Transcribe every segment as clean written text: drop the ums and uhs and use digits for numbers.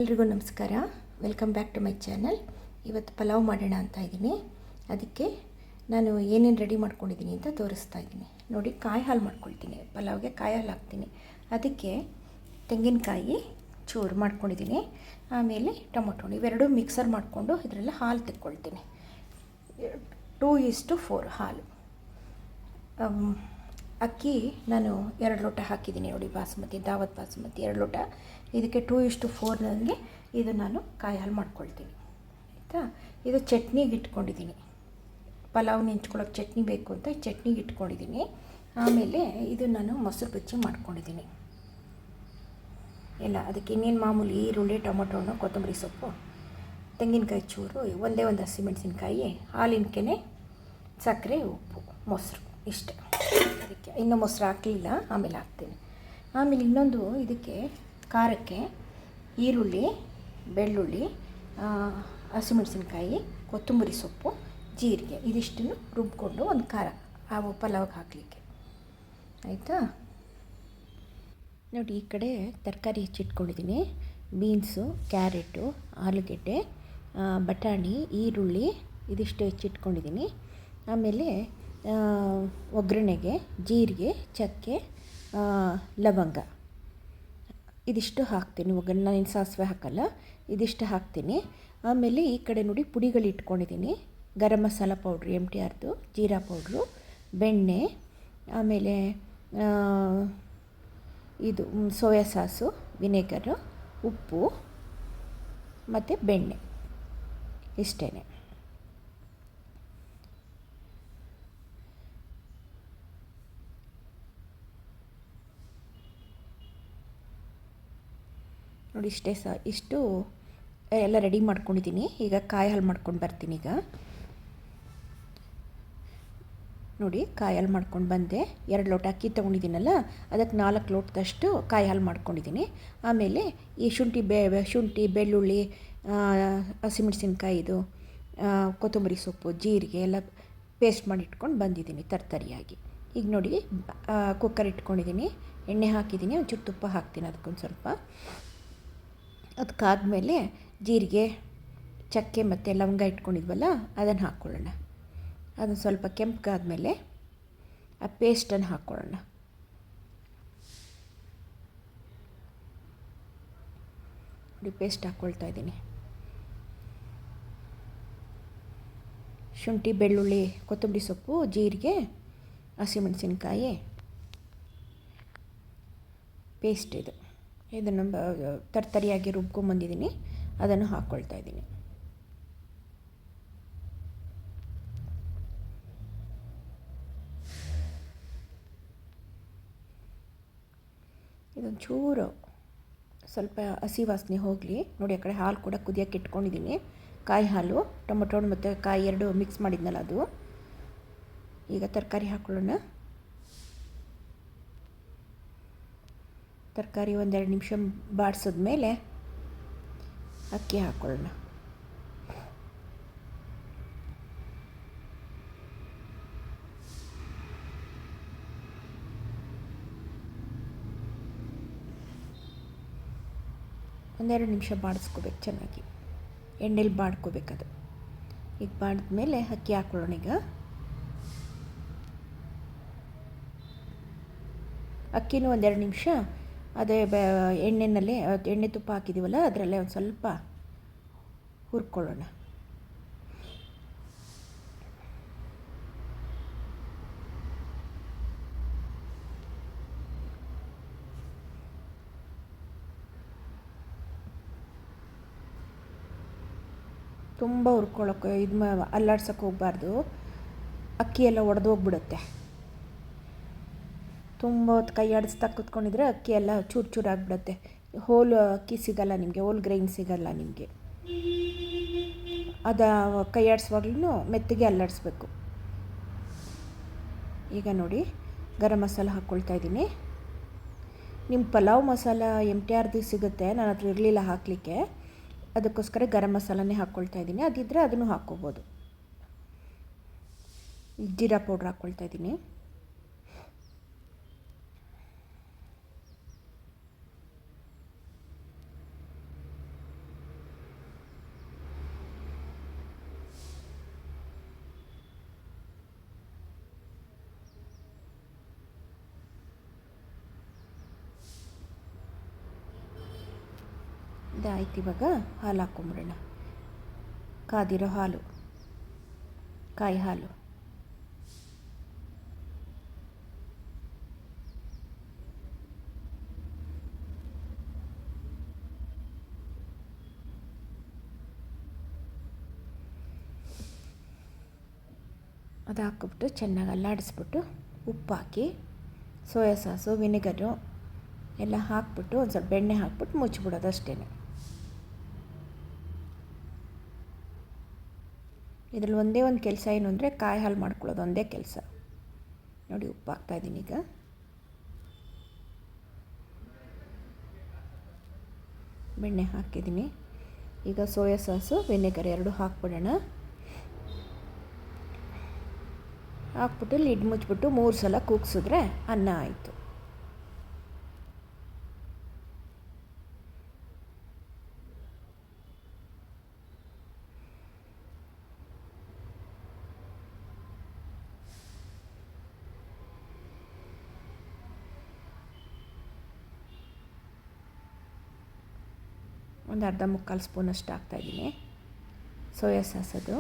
ಎಲ್ರಿಗೂ ನಮಸ್ಕಾರ. Welcome back to my channel. ಇವತ್ತು ಪಲಾವ್ ಮಾಡೋಣ ಅಂತ ಇದ್ದೀನಿ. ಅದಕ್ಕೆ ನಾನು ಏನೇನು ರೆಡಿ ಮಾಡ್ಕೊಂಡಿದ್ದೀನಿ ಅಂತ ತೋರಿಸ್ತಾ ಇದ್ದೀನಿ. ನೋಡಿ, ಕಾಯಿ ಹಾಲು ಮಾಡ್ಕೊಳ್ತೀನಿ. ಪಲಾವ್ಗೆ ಕಾಯಿ ಹಾಲು ಹಾಕ್ತೀನಿ. ಅದಕ್ಕೆ ತೆಂಗಿನಕಾಯಿ ಚೂರು ಮಾಡ್ಕೊಂಡಿದ್ದೀನಿ. ಆಮೇಲೆ ಟೊಮೊಟೊ ಇವೆರಡೂ ಮಿಕ್ಸರ್ ಮಾಡಿಕೊಂಡು ಇದರಲ್ಲಿ ಹಾಲು ತೆಕ್ಕೊಳ್ತೀನಿ. 2:4 ಹಾಲು. ಅಕ್ಕಿ ನಾನು 2 ಲೋಟ ಹಾಕಿದ್ದೀನಿ. ನೋಡಿ, ದಾವತ್ ಬಾಸುಮತಿ 2 ಲೋಟ. ಇದಕ್ಕೆ 2:4 ನನಗೆ ಇದು ನಾನು ಕಾಯಿ ಹಾಲು ಮಾಡ್ಕೊಳ್ತೀನಿ. ಆಯಿತಾ. ಇದು ಚಟ್ನಿಗೆ ಇಟ್ಕೊಂಡಿದ್ದೀನಿ. ಪಲಾವ್ ನೆಂಚ್ಕೊಳ್ಳೋಕೆ ಚಟ್ನಿ ಬೇಕು ಅಂತ ಚಟ್ನಿಗೆ ಇಟ್ಕೊಂಡಿದ್ದೀನಿ. ಆಮೇಲೆ ಇದು ನಾನು ಮೊಸರು ಬಜ್ಜಿ ಮಾಡ್ಕೊಂಡಿದ್ದೀನಿ. ಎಲ್ಲ ಅದಕ್ಕೆ ಇನ್ನೇನು ಮಾಮೂಲಿ ಈರುಳ್ಳಿ, ಟೊಮೊಟೊ ಹಣ್ಣು, ಕೊತ್ತಂಬರಿ ಸೊಪ್ಪು, ತೆಂಗಿನಕಾಯಿ ಚೂರು, ಒಂದೇ ಒಂದು ಹಸಿಮೆಣಸಿನ್ಕಾಯಿ, ಹಾಲಿನ ಕೆನೆ, ಸಕ್ಕರೆ, ಉಪ್ಪು, ಮೊಸರು ಇಷ್ಟೇ. ಅದಕ್ಕೆ ಇನ್ನೂ ಮೊಸರು ಹಾಕಲಿಲ್ಲ, ಆಮೇಲೆ ಹಾಕ್ತೀನಿ. ಆಮೇಲೆ ಇನ್ನೊಂದು ಇದಕ್ಕೆ ಖಾರಕ್ಕೆ ಈರುಳ್ಳಿ, ಬೆಳ್ಳುಳ್ಳಿ, ಹಸಿಮೆಣಸಿನ್ಕಾಯಿ, ಕೊತ್ತಂಬರಿ ಸೊಪ್ಪು, ಜೀರಿಗೆ ಇದಿಷ್ಟನ್ನು ರುಬ್ಕೊಂಡು ಒಂದು ಖಾರ ಪಲಾವ್ಗೆ ಹಾಕಲಿಕ್ಕೆ. ಆಯಿತಾ. ನೋಡಿ, ಈ ಕಡೆ ತರಕಾರಿ ಹೆಚ್ಚಿಟ್ಕೊಂಡಿದ್ದೀನಿ. ಬೀನ್ಸು, ಕ್ಯಾರೆಟು, ಆಲೂಗೆಡ್ಡೆ, ಬಟಾಣಿ, ಈರುಳ್ಳಿ ಇದಿಷ್ಟು ಹೆಚ್ಚಿಟ್ಕೊಂಡಿದ್ದೀನಿ. ಆಮೇಲೆ ಒಗ್ಗರಣೆಗೆ ಜೀರಿಗೆ, ಚಕ್ಕೆ, ಲವಂಗ ಇದಿಷ್ಟು ಹಾಕ್ತೀನಿ. ಒಗ್ಗರಣೆ ನಾನು ಸಾಸಿವೆ ಹಾಕಲ್ಲ, ಇದಿಷ್ಟು ಹಾಕ್ತೀನಿ. ಆಮೇಲೆ ಈ ಕಡೆ ನೋಡಿ ಪುಡಿಗಳು ಇಟ್ಕೊಂಡಿದ್ದೀನಿ. ಗರಂ ಮಸಾಲ ಪೌಡ್ರು, MTRದು, ಜೀರಾ ಪೌಡ್ರು, ಬೆಣ್ಣೆ, ಆಮೇಲೆ ಇದು ಸೋಯಾ ಸಾಸು, ವಿನೆಗರು, ಉಪ್ಪು ಮತ್ತು ಬೆಣ್ಣೆ ಇಷ್ಟೇ. ನೋಡಿ, ಇಷ್ಟು ಎಲ್ಲ ರೆಡಿ ಮಾಡ್ಕೊಂಡಿದ್ದೀನಿ. ಈಗ ಕಾಯಿ ಹಾಲು ಮಾಡ್ಕೊಂಡು ಬರ್ತೀನಿ. ಈಗ ನೋಡಿ, ಕಾಯಿ ಹಾಲು ಮಾಡ್ಕೊಂಡು ಬಂದೆ. 2 ಲೋಟ ಅಕ್ಕಿ ತೊಗೊಂಡಿದ್ದೀನಲ್ಲ, ಅದಕ್ಕೆ 4 ಲೋಟದಷ್ಟು ಕಾಯಿ ಹಾಲು ಮಾಡ್ಕೊಂಡಿದ್ದೀನಿ. ಆಮೇಲೆ ಈ ಶುಂಠಿ, ಬೆಳ್ಳುಳ್ಳಿ, ಹಸಿಮೆಣಸಿನ್ಕಾಯಿದು, ಕೊತ್ತಂಬರಿ ಸೊಪ್ಪು, ಜೀರಿಗೆ ಎಲ್ಲ ಪೇಸ್ಟ್ ಮಾಡಿ ಇಟ್ಕೊಂಡು ಬಂದಿದ್ದೀನಿ ತರ್ತರಿಯಾಗಿ. ಈಗ ನೋಡಿ, ಕುಕ್ಕರ್ ಇಟ್ಕೊಂಡಿದ್ದೀನಿ, ಎಣ್ಣೆ ಹಾಕಿದ್ದೀನಿ, ಒಂಚೂರು ತುಪ್ಪ ಹಾಕ್ತೀನಿ ಅದಕ್ಕೊಂದು ಸ್ವಲ್ಪ. ಅದಕ್ಕಾದಮೇಲೆ ಜೀರಿಗೆ, ಚಕ್ಕೆ ಮತ್ತು ಲವಂಗ ಇಟ್ಕೊಂಡಿದ್ವಲ್ಲ ಅದನ್ನು ಹಾಕ್ಕೊಳ್ಳೋಣ. ಅದನ್ನು ಸ್ವಲ್ಪ ಕೆಂಪಗಾದ್ಮೇಲೆ ಆ ಪೇಸ್ಟನ್ನು ಹಾಕ್ಕೊಳ್ಳೋಣ. ನೋಡಿ, ಪೇಸ್ಟ್ ಹಾಕ್ಕೊಳ್ತಾ ಇದ್ದೀನಿ. ಶುಂಠಿ, ಬೆಳ್ಳುಳ್ಳಿ, ಕೊತ್ತಂಬರಿ ಸೊಪ್ಪು, ಜೀರಿಗೆ, ಹಸಿಮೆಣಸಿನ್ಕಾಯಿ ಪೇಸ್ಟ್ ಇದನ್ನು ತರ್ತರಿಯಾಗಿ ರುಬ್ಕೊಂಬಂದಿದ್ದೀನಿ. ಅದನ್ನು ಹಾಕ್ಕೊಳ್ತಾ ಇದ್ದೀನಿ. ಇದೊಂದು ಚೂರು ಸ್ವಲ್ಪ ಹಸಿ ವಾಸನೆ ಹೋಗಲಿ. ನೋಡಿ, ಆ ಕಡೆ ಹಾಲು ಕೂಡ ಕುದಿಯೋಕ್ಕೆ ಇಟ್ಕೊಂಡಿದ್ದೀನಿ. ಕಾಯಿ ಹಾಲು, ಟೊಮೊಟೊ ಮತ್ತು ಕಾಯಿ 2 ಮಿಕ್ಸ್ ಮಾಡಿದ್ನಲ್ಲ ಅದು. ಈಗ ತರಕಾರಿ ಹಾಕ್ಕೊಳ್ಳೋಣ. ತರಕಾರಿ 1-2 ನಿಮಿಷ ಬಾಡಿಸಿದ್ಮೇಲೆ ಅಕ್ಕಿ ಹಾಕ್ಕೊಳ್ಳೋಣ. ಒಂದೆರಡು ನಿಮಿಷ ಬಾಡಿಸ್ಕೋಬೇಕು ಚೆನ್ನಾಗಿ, ಎಣ್ಣೆಲಿ ಬಾಡ್ಕೋಬೇಕದು. ಈಗ ಬಾಡಿದ್ಮೇಲೆ ಅಕ್ಕಿ ಹಾಕ್ಕೊಳ್ಳೋಣ. ಈಗ ಅಕ್ಕಿನೂ 1-2 ನಿಮಿಷ ಅದೇ ಎಣ್ಣೆನಲ್ಲೇ, ಎಣ್ಣೆ ತುಪ್ಪ ಹಾಕಿದ್ದೀವಲ್ಲ ಅದರಲ್ಲೇ ಒಂದು ಸ್ವಲ್ಪ ಹುರ್ಕೊಳ್ಳೋಣ. ತುಂಬ ಹುರ್ಕೊಳ್ಳೋಕೆ ಅಲ್ಲಾಡ್ಸೋಕ್ಕೆ ಹೋಗಬಾರ್ದು. ಅಕ್ಕಿ ಎಲ್ಲ ಒಡೆದೋಗ್ಬಿಡುತ್ತೆ. ತುಂಬ ಹೊತ್ತು ಕೈ ಆಡಿಸ್ತಾ ಕೂತ್ಕೊಂಡಿದ್ರೆ ಅಕ್ಕಿ ಎಲ್ಲ ಚೂರು ಚೂರು ಆಗಿಬಿಡುತ್ತೆ. ಹೋಲ್ ಅಕ್ಕಿ ಸಿಗಲ್ಲ ನಿಮಗೆ, ಹೋಲ್ ಗ್ರೈನ್ ಸಿಗಲ್ಲ ನಿಮಗೆ. ಅದು ಕೈ ಆಡಿಸುವಾಗ್ಲೂ ಮೆತ್ತಗೆ ಅಲ್ಲಾಡಿಸ್ಬೇಕು. ಈಗ ನೋಡಿ, ಗರಂ ಮಸಾಲ ಹಾಕ್ಕೊಳ್ತಾ ಇದ್ದೀನಿ. ನಿಮ್ಮ ಪಲಾವ್ ಮಸಾಲ MTRದು ಸಿಗುತ್ತೆ, ನನ್ನ ಹತ್ರ ಇರಲಿಲ್ಲ ಹಾಕಲಿಕ್ಕೆ, ಅದಕ್ಕೋಸ್ಕರ ಗರಂ ಮಸಾಲನೇ ಹಾಕ್ಕೊಳ್ತಾ ಇದ್ದೀನಿ. ಅದಿದ್ದರೆ ಅದನ್ನು ಹಾಕ್ಕೋಬೋದು. ಜೀರಾ ಪೌಡ್ರ್ ಹಾಕ್ಕೊಳ್ತಾ ಇದ್ದೀನಿ. ಇದಾಯ್ತು. ಇವಾಗ ಹಾಲು ಹಾಕ್ಕೊಂಬಿಡೋಣ. ಕಾದಿರೋ ಹಾಲು, ಕಾಯಿ ಹಾಲು. ಅದು ಹಾಕ್ಬಿಟ್ಟು ಚೆನ್ನಾಗಿ ಅಲ್ಲಾಡಿಸ್ಬಿಟ್ಟು ಉಪ್ಪು ಹಾಕಿ ಸೋಯಾ ಸಾಸು ವಿನೆಗರು ಎಲ್ಲ ಹಾಕ್ಬಿಟ್ಟು ಒಂದು ಸ್ವಲ್ಪ ಬೆಣ್ಣೆ ಹಾಕ್ಬಿಟ್ಟು ಮುಚ್ಚಿಬಿಡೋದು ಅಷ್ಟೇ. ಇದರಲ್ಲಿ ಒಂದೇ ಒಂದು ಕೆಲಸ ಏನು ಅಂದರೆ ಕಾಯಿ ಹಾಲು ಮಾಡ್ಕೊಳ್ಳೋದು ಒಂದೇ ಕೆಲಸ. ನೋಡಿ, ಉಪ್ಪು ಹಾಕ್ತಾಯಿದ್ದೀನಿ. ಈಗ ಬೆಣ್ಣೆ ಹಾಕಿದ್ದೀನಿ. ಈಗ ಸೋಯಾ ಸಾಸು ವಿನೆಗರ್ ಎರಡೂ ಹಾಕ್ಬಿಡೋಣ. ಹಾಕ್ಬಿಟ್ಟು ಲಿಡ್ ಮುಚ್ಚಿಬಿಟ್ಟು 3 ಸಲ ಕೂಗಿಸಿದ್ರೆ ಅನ್ನ ಆಯಿತು. ಒಂದು ಅರ್ಧ ಮುಕ್ಕಾಲು ಸ್ಪೂನಷ್ಟು ಹಾಕ್ತಾಯಿದ್ದೀನಿ ಸೋಯಾ ಸಾಸದು.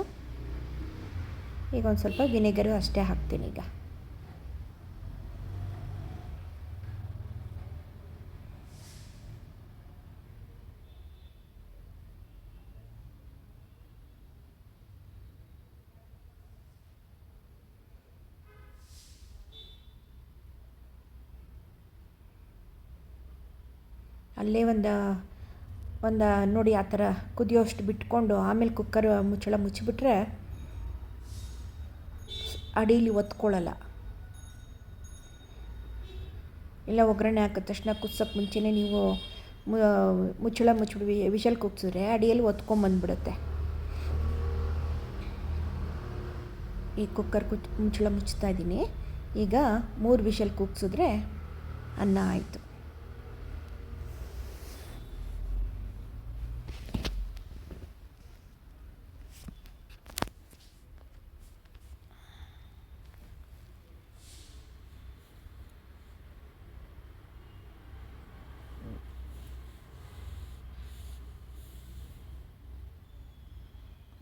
ಈಗ ಒಂದು ಸ್ವಲ್ಪ ವಿನೆಗರು ಅಷ್ಟೇ ಹಾಕ್ತೀನಿ. ಈಗ ಅಲ್ಲೇ ಒಂದು ನೋಡಿ ಆ ಥರ ಕುದಿಯೋಷ್ಟು ಬಿಟ್ಕೊಂಡು ಆಮೇಲೆ ಕುಕ್ಕರ್ ಮುಚ್ಚಳ ಮುಚ್ಚಿಬಿಟ್ರೆ ಅಡೀಲಿ ಒತ್ಕೊಳ್ಳಲ್ಲ. ಇಲ್ಲ ಒಗ್ಗರಣೆ ಹಾಕಿದ ತಕ್ಷಣ ಕುದಿಸೋಕ್ಕೆ ಮುಂಚೆನೇ ನೀವು ಮುಚ್ಚಳ ಮುಚ್ಚಿಬಿಡಿ ವಿಷಲ್ ಕುಗ್ಸಿದ್ರೆ ಅಡಿಯಲ್ಲಿ ಒತ್ಕೊಂಬಂದ್ಬಿಡುತ್ತೆ. ಈ ಕುಕ್ಕರ್ ಮುಚ್ಚಳ ಮುಚ್ತಾ ಇದ್ದೀನಿ. ಈಗ 3 ವಿಷಲ್ ಕುಗ್ಸಿದ್ರೆ ಅನ್ನ ಆಯಿತು.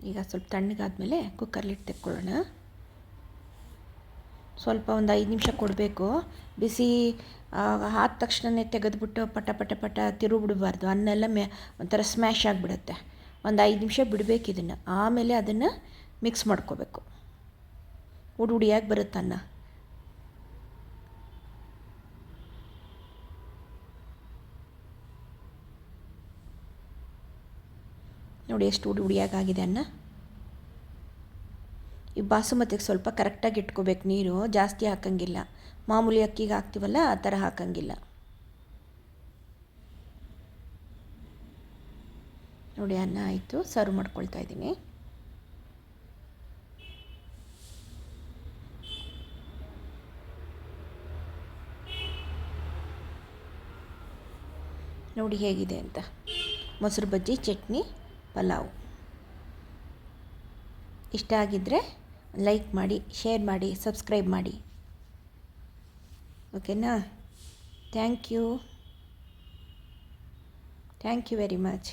ಈಗ ಸ್ವಲ್ಪ ತಣ್ಣಗಾದ್ಮೇಲೆ ಕುಕ್ಕರ್ಲಿಟ್ಟು ತೆಕ್ಕೊಳ್ಳೋಣ. ಸ್ವಲ್ಪ ಒಂದು 5 ನಿಮಿಷ ಕೊಡಬೇಕು. ಬಿಸಿ ಆದ ತಕ್ಷಣವೇ ತೆಗೆದುಬಿಟ್ಟು ಪಟ ಪಟ ಪಟ ತಿರುಗಿಬಿಡಬಾರ್ದು. ಅನ್ನೆಲ್ಲ ಒಂಥರ ಸ್ಮ್ಯಾಶ್ ಆಗಿಬಿಡುತ್ತೆ. ಒಂದು 5 ನಿಮಿಷ ಬಿಡಬೇಕು ಇದನ್ನು. ಆಮೇಲೆ ಅದನ್ನು ಮಿಕ್ಸ್ ಮಾಡ್ಕೋಬೇಕು. ಉಡಿಯಾಗಿ ಬರುತ್ತೆ ಅನ್ನ. ನೋಡಿ ಎಷ್ಟು ಉಡಿಯಾಗಾಗಿದೆ ಅನ್ನ. ಈ ಬಾಸುಮತಿಗೆ ಸ್ವಲ್ಪ ಕರೆಕ್ಟಾಗಿ ಇಟ್ಕೋಬೇಕು. ನೀರು ಜಾಸ್ತಿ ಹಾಕಂಗಿಲ್ಲ. ಮಾಮೂಲಿ ಅಕ್ಕಿಗೆ ಹಾಕ್ತೀವಲ್ಲ ಆ ಥರ ಹಾಕಂಗಿಲ್ಲ. ನೋಡಿ ಅನ್ನ ಆಯಿತು. ಸರ್ವ್ ಮಾಡ್ಕೊಳ್ತಾ ಇದ್ದೀನಿ. ನೋಡಿ ಹೇಗಿದೆ ಅಂತ. ಮೊಸರು ಬಜ್ಜಿ, ಚಟ್ನಿ, ಪಲಾವ್. ಇಷ್ಟ ಆಗಿದ್ದರೆ ಲೈಕ್ ಮಾಡಿ, ಶೇರ್ ಮಾಡಿ, ಸಬ್ಸ್ಕ್ರೈಬ್ ಮಾಡಿ. ಓಕೆನಾ? Thank you very much.